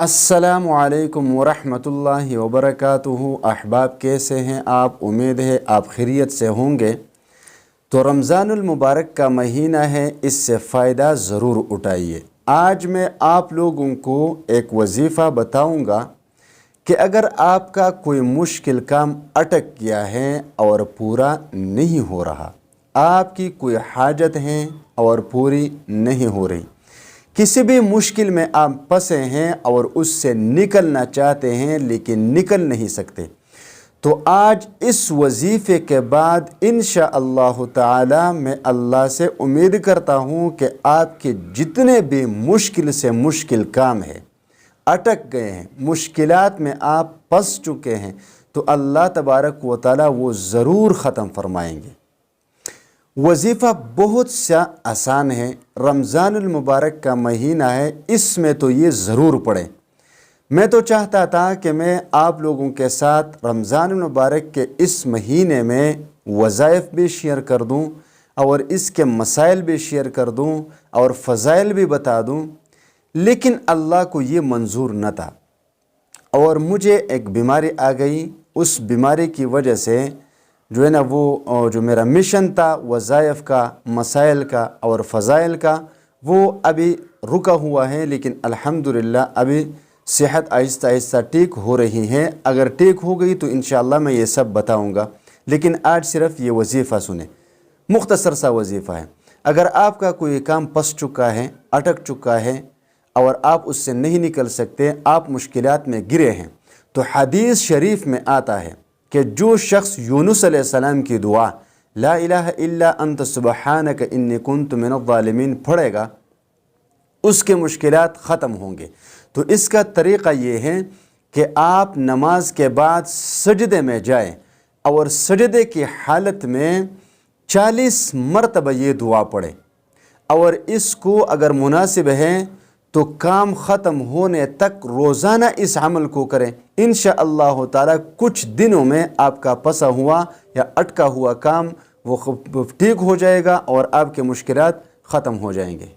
अस्सलामु अलैकुम वरहमतुल्लाहि वबरकातुहू। अहबाब कैसे हैं आप? उम्मीद है आप खैरियत से होंगे। तो रमज़ानुल मुबारक का महीना है, इससे फ़ायदा ज़रूर उठाइए। आज मैं आप लोगों को एक वजीफ़ा बताऊंगा कि अगर आपका कोई मुश्किल काम अटक गया है और पूरा नहीं हो रहा, आपकी कोई हाजत है और पूरी नहीं हो रही, किसी भी मुश्किल में आप फंसे हैं और उससे निकलना चाहते हैं लेकिन निकल नहीं सकते, तो आज इस वजीफ़े के बाद इंशाअल्लाह ताला मैं अल्लाह से उम्मीद करता हूँ कि आपके जितने भी मुश्किल से मुश्किल काम है, अटक गए हैं, मुश्किलात में आप फंस चुके हैं, तो अल्लाह तबारक व तआला वो ज़रूर ख़त्म फरमाएंगे। वजीफ़ा बहुत सा आसान है। रमज़ानुल मुबारक का महीना है, इसमें तो ये ज़रूर पढ़ें। मैं तो चाहता था कि मैं आप लोगों के साथ रमज़ानुल मुबारक के इस महीने में वज़ाइफ भी शेयर कर दूं और इसके मसाइल भी शेयर कर दूं और फ़ज़ाइल भी बता दूं, लेकिन अल्लाह को ये मंजूर न था और मुझे एक बीमारी आ गई। उस बीमारी की वजह से जो है ना, वो जो मेरा मिशन था वज़ाइफ का, मसाइल का और फ़ज़ाइल का, वो अभी रुका हुआ है। लेकिन अल्हम्दुलिल्लाह अभी सेहत आहिस्ता आहिस्ता ठीक हो रही है। अगर ठीक हो गई तो इंशाअल्लाह मैं ये सब बताऊंगा, लेकिन आज सिर्फ ये वजीफ़ा सुने। मुख्तसर सा वजीफ़ा है। अगर आपका कोई काम फंस चुका है, अटक चुका है और आप उससे नहीं निकल सकते, आप मुश्किलात में गिरे हैं, तो हदीस शरीफ में आता है कि जो शख्स यूनुस अलैहिस्सलाम की दुआ ला इलाहा इल्ला अंत सुबहानक इन्नी कुन्तु मिनज़्ज़ालिमीन पढ़ेगा, उसके मुश्किलात ख़त्म होंगे। तो इसका तरीक़ा ये है कि आप नमाज के बाद सजदे में जाएं और सजदे की हालत में 40 मरतबा ये दुआ पढ़ें और इसको अगर मुनासिब है तो काम ख़त्म होने तक रोज़ाना इस अमल को करें। इंशाअल्लाह ताला कुछ दिनों में आपका फंसा हुआ या अटका हुआ काम वो ठीक हो जाएगा और आपके मुश्किलात ख़त्म हो जाएंगे।